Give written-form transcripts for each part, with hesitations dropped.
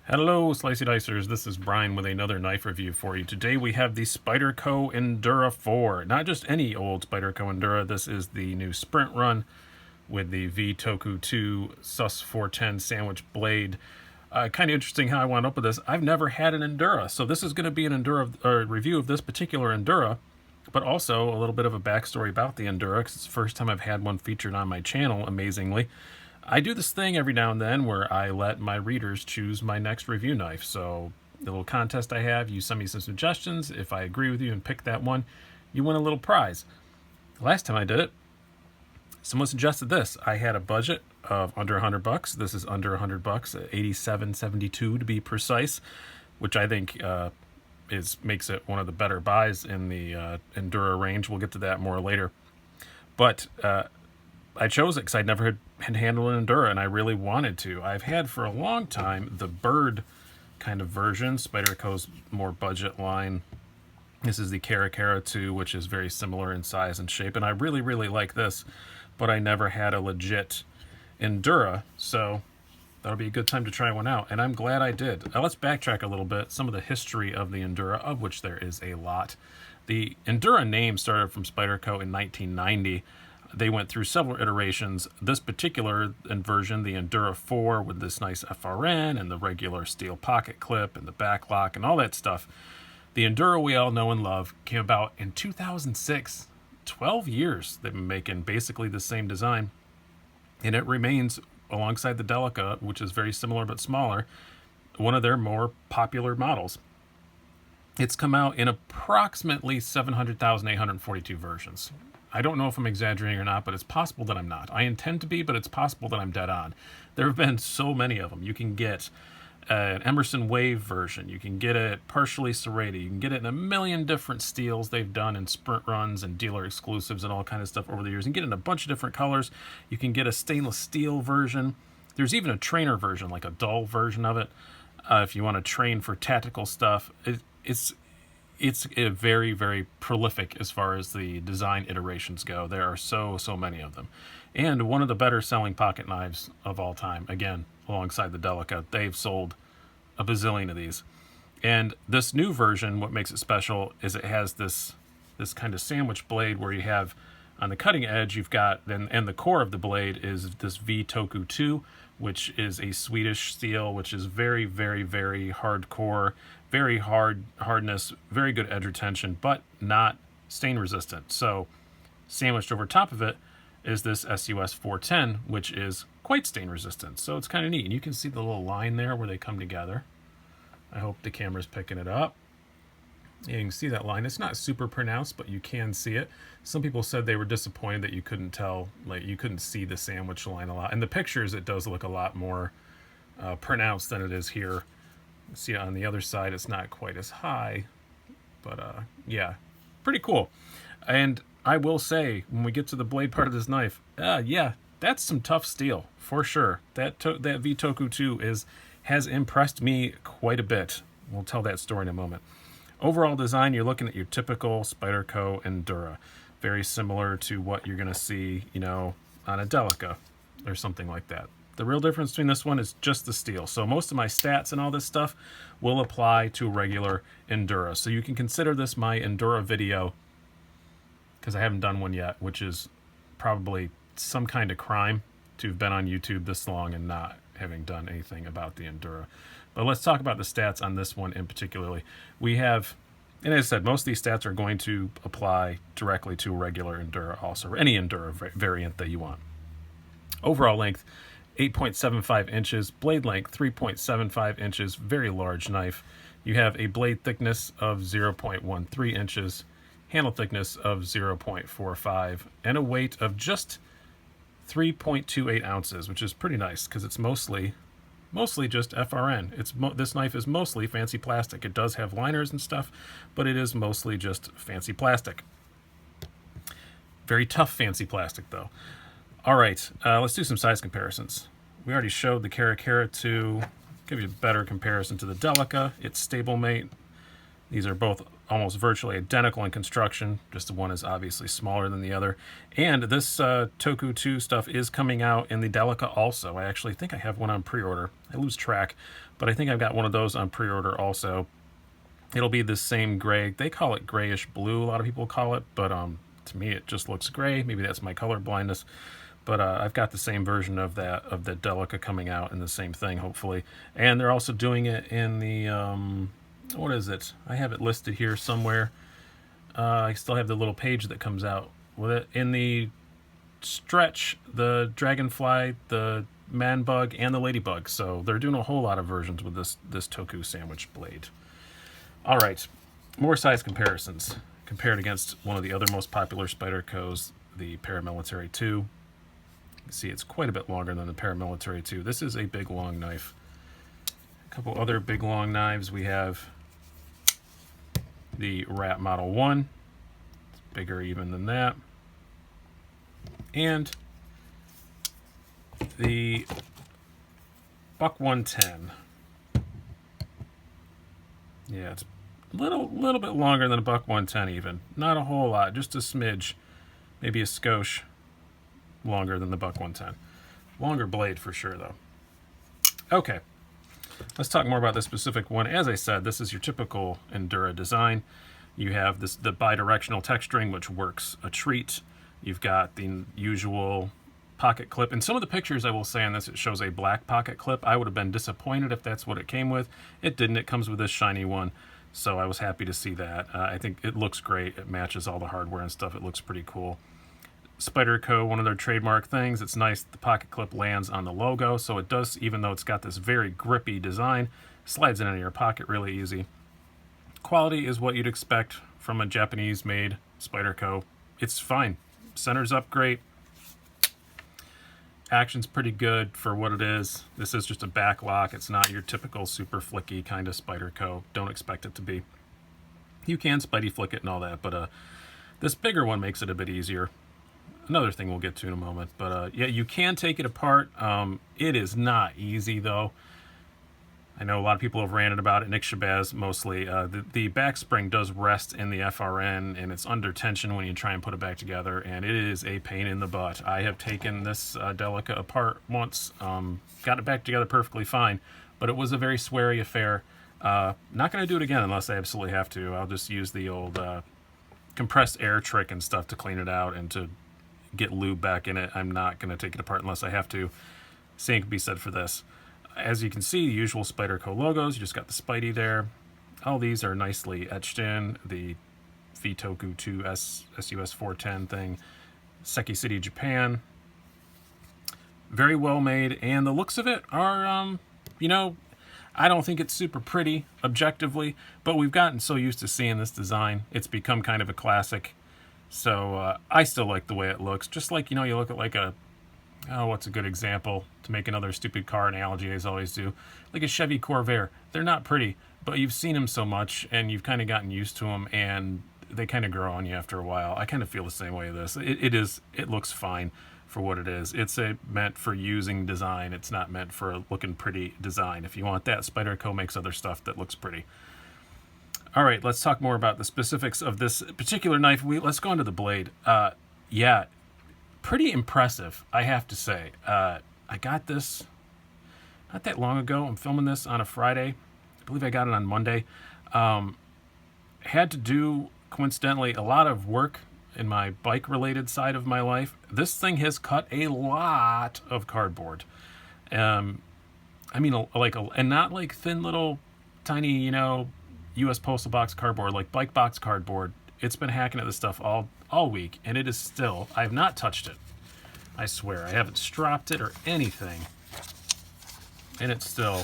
Hello, Slicey Dicers. This is Brian with another knife review for you. Today we have the Spyderco Endura 4. Not just any old Spyderco Endura. This is the new sprint run with the V-Toku2 SUS410 sandwich blade. Kind of interesting how I wound up with this. I've never had an Endura, so this is going to be an Endura review of this particular Endura, but also a little bit of a backstory about the Endura, because it's the first time I've had one featured on my channel, amazingly. I do this thing every now and then where I let my readers choose my next review knife. So the little contest I have, you send me some suggestions. If I agree with you and pick that one, you win a little prize. Last time I did it, someone suggested this. I had a budget of under $100. This is under $100, $87.72 to be precise, which I think makes it one of the better buys in the Endura range. We'll get to that more later. But I chose it because I'd never had handled an Endura, and I really wanted to. I've had for a long time the bird kind of version, Spyderco's more budget line. This is the Ergonomics, which is very similar in size and shape, and I really, really like this, but I never had a legit Endura, so that'll be a good time to try one out, and I'm glad I did. Now let's backtrack a little bit, some of the history of the Endura, of which there is a lot. The Endura name started from Spyderco in 1990. They went through several iterations. This particular version, the Endura 4, with this nice FRN and the regular steel pocket clip and the back lock and all that stuff. The Endura we all know and love came about in 2006. 12 years they've been making basically the same design. And it remains, alongside the Delica, which is very similar but smaller, one of their more popular models. It's come out in approximately 700,842 versions. I don't know if I'm exaggerating or not, but it's possible that I'm not. I intend to be, but it's possible that I'm dead on. There have been so many of them. You can get an Emerson Wave version. You can get it partially serrated. You can get it in a million different steels they've done in sprint runs and dealer exclusives and all kind of stuff over the years. You can get it in a bunch of different colors. You can get a stainless steel version. There's even a trainer version, like a dull version of it, if you want to train for tactical stuff. It's a very, very prolific as far as the design iterations go. There are so many of them. And one of the better selling pocket knives of all time, again, alongside the Delica. They've sold a bazillion of these. And this new version, what makes it special is it has this kind of sandwich blade where you have on the cutting edge, you've got, and the core of the blade is this V-Toku2, which is a Swedish steel, which is very, very, very hardcore, very hardness, very good edge retention, but not stain resistant. So sandwiched over top of it is this SUS410, which is quite stain resistant. So it's kind of neat. And you can see the little line there where they come together. I hope the camera's picking it up. You can see that line. It's not super pronounced, but you can see it. Some people said they were disappointed that you couldn't tell, like you couldn't see the sandwich line a lot. In the pictures, it does look a lot more pronounced than it is here. See, on the other side, it's not quite as high, but yeah, pretty cool. And I will say, when we get to the blade part of this knife, yeah, that's some tough steel for sure. That V-Toku2 has impressed me quite a bit. We'll tell that story in a moment. Overall design, you're looking at your typical Spyderco Endura, very similar to what you're going to see, on a Delica or something like that. The real difference between this one is just the steel. So most of my stats and all this stuff will apply to a regular Endura. So you can consider this my Endura video, because I haven't done one yet, which is probably some kind of crime to have been on YouTube this long and not having done anything about the Endura. But let's talk about the stats on this one in particularly. We have, and as I said, most of these stats are going to apply directly to a regular Endura also, or any Endura variant that you want. Overall length, 8.75 inches, blade length 3.75 inches, very large knife. You have a blade thickness of 0.13 inches, handle thickness of 0.45, and a weight of just 3.28 ounces, which is pretty nice because it's mostly just FRN. This knife is mostly fancy plastic. It does have liners and stuff, but it is mostly just fancy plastic. Very tough fancy plastic though. All right, let's do some size comparisons. We already showed the Ergonomics, give you a better comparison to the Delica. It's stablemate. These are both almost virtually identical in construction, just the one is obviously smaller than the other. And this Toku 2 stuff is coming out in the Delica also. I actually think I have one on pre-order. I lose track, but I think I've got one of those on pre-order also. It'll be the same gray. They call it grayish blue, a lot of people call it, but to me it just looks gray. Maybe that's my color blindness. But I've got the same version of the Delica coming out in the same thing, hopefully. And they're also doing it in the... what is it? I have it listed here somewhere. I still have the little page that comes out with it. In the stretch, the dragonfly, the man bug, and the ladybug. So they're doing a whole lot of versions with this Toku sandwich blade. All right, more size comparisons. Compared against one of the other most popular Spydercos, the Paramilitary 2. You can see it's quite a bit longer than the Paramilitary 2. This is a big, long knife. A couple other big, long knives. We have the Rat Model 1, it's bigger even than that, and the Buck 110. Yeah, it's a little bit longer than a Buck 110 even. Not a whole lot, just a smidge, maybe a skosh longer than the Buck 110. Longer blade for sure though. Okay. Let's talk more about this specific one. As I said, this is your typical Endura design. You have the bidirectional texturing, which works a treat. You've got the usual pocket clip. In some of the pictures I will say on this, it shows a black pocket clip. I would have been disappointed if that's what it came with. It didn't. It comes with this shiny one. So I was happy to see that. I think it looks great. It matches all the hardware and stuff. It looks pretty cool. Spyderco, one of their trademark things, it's nice the pocket clip lands on the logo, so it does, even though it's got this very grippy design, slides in your pocket really easy. Quality is what you'd expect from a Japanese-made Spyderco. It's fine. Center's up great. Action's pretty good for what it is. This is just a back lock. It's not your typical super flicky kind of Spyderco. Don't expect it to be. You can Spidey flick it and all that, but this bigger one makes it a bit easier. Another thing we'll get to in a moment, but yeah, you can take it apart. It is not easy though. I know a lot of people have ranted about it. Nick Shabazz mostly. The back spring does rest in the FRN, and it's under tension when you try and put it back together, and it is a pain in the butt. I have taken this Delica apart once, got it back together perfectly fine, but it was a very sweary affair. Not going to do it again unless I absolutely have to. I'll just use the old compressed air trick and stuff to clean it out and to get lube back in it. I'm not going to take it apart unless I have to. Same can be said for this. As you can see, the usual Spyderco logos. You just got the Spidey there. All these are nicely etched in. The V-Toku2 SUS410 thing. Seki City, Japan. Very well made, and the looks of it are, you know, I don't think it's super pretty, objectively, but we've gotten so used to seeing this design. It's become kind of a classic. So I still like the way it looks. Just like, you know, you look at like a, oh, what's a good example to make another stupid car analogy as I always do? Like a Chevy Corvair. They're not pretty, but you've seen them so much and you've kind of gotten used to them and they kind of grow on you after a while. I kind of feel the same way with this. It looks fine for what it is. It's meant for using design. It's not meant for a looking pretty design. If you want that, Spyderco makes other stuff that looks pretty. All right, let's talk more about the specifics of this particular knife. Let's go into the blade. Yeah, pretty impressive, I have to say. I got this not that long ago. I'm filming this on a Friday. I believe I got it on Monday. Had to do, coincidentally, a lot of work in my bike-related side of my life. This thing has cut a lot of cardboard. I mean, and not like thin little tiny, you know, U.S. Postal Box cardboard, like bike box cardboard. It's been hacking at this stuff all week, and it is still, I have not touched it. I swear, I haven't stropped it or anything. And it's still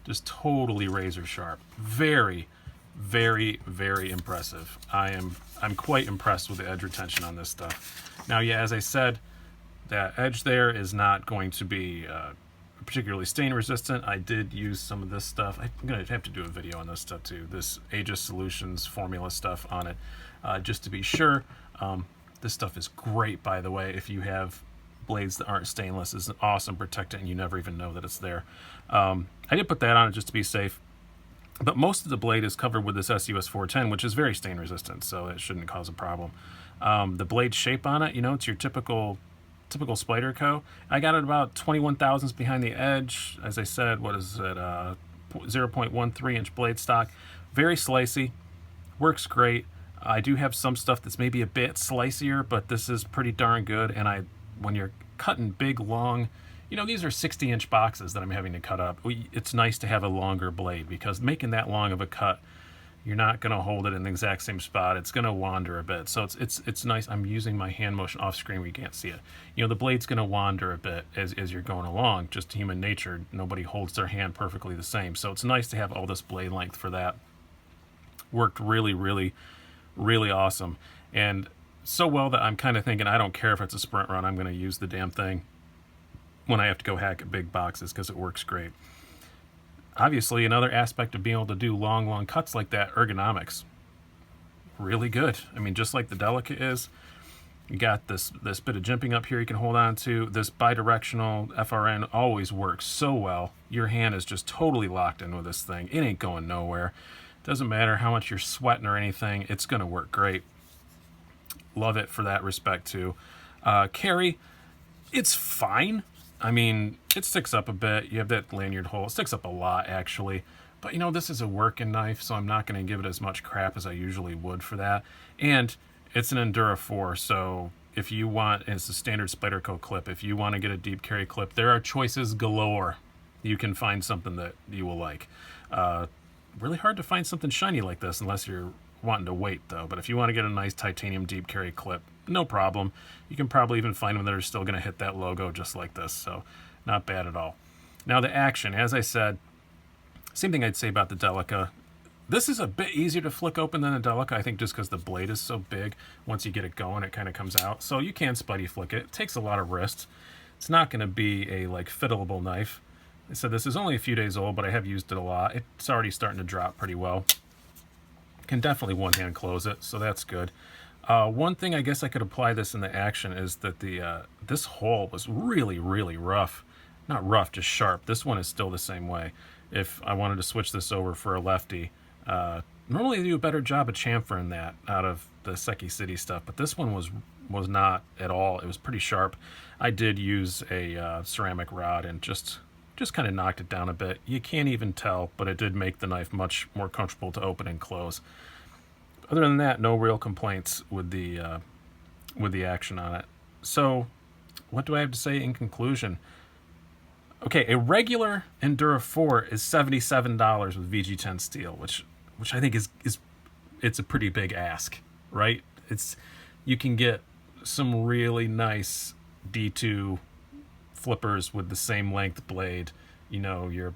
just totally razor sharp. Very, very, very impressive. I'm quite impressed with the edge retention on this stuff. Now, yeah, as I said, that edge there is not going to be particularly stain resistant. I did use some of this stuff. I'm going to have to do a video on this stuff too. This Aegis Solutions formula stuff on it, just to be sure. This stuff is great, by the way. If you have blades that aren't stainless, it's an awesome protectant and you never even know that it's there. I did put that on it just to be safe. But most of the blade is covered with this SUS410, which is very stain resistant, so it shouldn't cause a problem. The blade shape on it, it's your typical Spyderco. I got it about 21 thousandths behind the edge. As I said, what is it? 0.13 inch blade stock. Very slicey. Works great. I do have some stuff that's maybe a bit slicier, but this is pretty darn good. And when you're cutting big, long, these are 60-inch boxes that I'm having to cut up. It's nice to have a longer blade, because making that long of a cut, you're not going to hold it in the exact same spot. It's going to wander a bit. So it's nice. I'm using my hand motion off screen where you can't see it. The blade's going to wander a bit as you're going along. Just human nature. Nobody holds their hand perfectly the same. So it's nice to have all this blade length for that. Worked really, really, really awesome. And so well that I'm kind of thinking, I don't care if it's a sprint run. I'm going to use the damn thing when I have to go hack at big boxes, because it works great. Obviously, another aspect of being able to do long cuts like that, ergonomics. Really good. I mean, just like the Delica is. You got this bit of jimping up here you can hold on to. This bidirectional FRN always works so well. Your hand is just totally locked in with this thing. It ain't going nowhere. Doesn't matter how much you're sweating or anything. It's going to work great. Love it for that respect, too. Carry, it's fine. I mean, it sticks up a bit. You have that lanyard hole. It sticks up a lot, actually. But, this is a working knife, so I'm not going to give it as much crap as I usually would for that. And it's an Endura 4, so if you want, it's a standard Spyderco clip. If you want to get a deep carry clip, there are choices galore. You can find something that you will like. Really hard to find something shiny like this unless you're wanting to wait, though. But if you want to get a nice titanium deep carry clip, no problem. You can probably even find them that are still going to hit that logo just like this, so not bad at all. Now the action, as I said, same thing I'd say about the Delica. This is a bit easier to flick open than the Delica, I think, just because the blade is so big. Once you get it going, it kind of comes out. So you can Spidey flick it. It takes a lot of wrist. It's not going to be a fiddleable knife. I said this is only a few days old, but I have used it a lot. It's already starting to drop pretty well. Can definitely one-hand close it, so that's good. One thing I guess I could apply this in the action is that this hole was really, really rough. Not rough, just sharp. This one is still the same way. If I wanted to switch this over for a lefty, normally they do a better job of chamfering that out of the Seki City stuff, but this one was not at all. It was pretty sharp. I did use a ceramic rod and just kind of knocked it down a bit. You can't even tell, but it did make the knife much more comfortable to open and close. Other than that, no real complaints with the action on it. So, what do I have to say in conclusion? Okay, a regular Endura 4 is $77 with VG10 steel, which I think is it's a pretty big ask, right? You can get some really nice D2 flippers with the same length blade. Your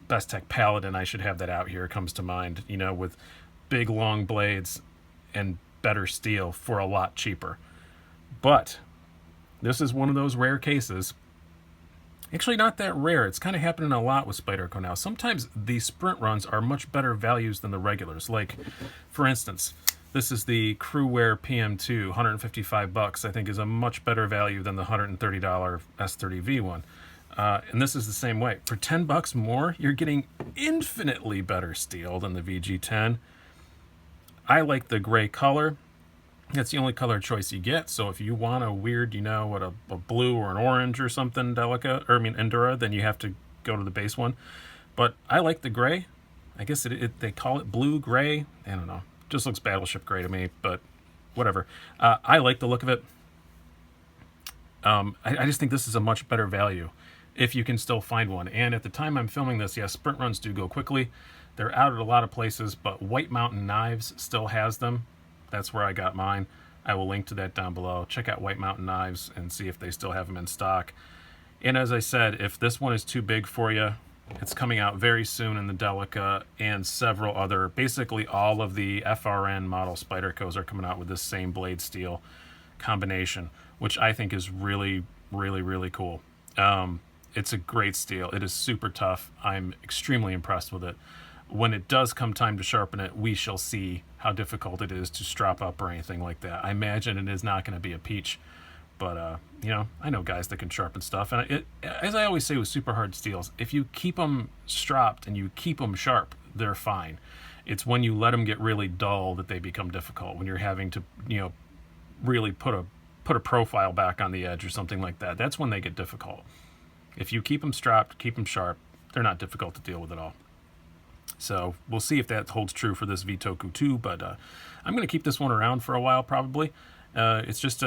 Best Tech Paladin, I should have that out here, comes to mind, with big long blades and better steel for a lot cheaper. But this is one of those rare cases. Actually, not that rare. It's kind of happening a lot with Spyderco now. Sometimes the sprint runs are much better values than the regulars. Like, for instance, this is the Crewwear PM2, $155, I think, is a much better value than the $130 S30V one. And this is the same way. For $10 more, you're getting infinitely better steel than the VG10. I like the gray color. That's the only color choice you get. So if you want a weird, a blue or an orange or something, Endura, then you have to go to the base one. But I like the gray. I guess they call it blue gray. I don't know. Just looks battleship gray to me, but whatever. I like the look of it. I just think this is a much better value if you can still find one. And at the time I'm filming this, yes, sprint runs do go quickly. They're out at a lot of places, but White Mountain Knives still has them. That's where I got mine. I will link to that down below. Check out White Mountain Knives and see if they still have them in stock. And as I said, if this one is too big for you, it's coming out very soon in the Delica and several other, basically all of the FRN model Spydercos are coming out with this same blade steel combination, which I think is really, really, really cool. It's a great steel. It is super tough. I'm extremely impressed with it. When it does come time to sharpen it, we shall see how difficult it is to strap up or anything like that. I imagine it is not going to be a peach, but I know guys that can sharpen stuff. And as I always say with super hard steels, if you keep them stropped and you keep them sharp, they're fine. It's when you let them get really dull that they become difficult, when you're having to, really put a profile back on the edge or something like that. That's when they get difficult. If you keep them strapped, keep them sharp, they're not difficult to deal with at all. So we'll see if that holds true for this V-Toku2, but I'm going to keep this one around for a while probably. It's just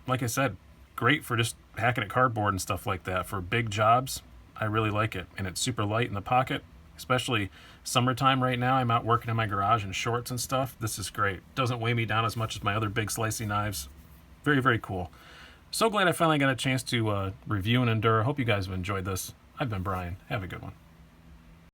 like I said, great for just hacking at cardboard and stuff like that. For big jobs, I really like it. And it's super light in the pocket, especially summertime right now. I'm out working in my garage in shorts and stuff. This is great. Doesn't weigh me down as much as my other big slicey knives. Very, very cool. So glad I finally got a chance to review an Endura. Hope you guys have enjoyed this. I've been Brian. Have a good one.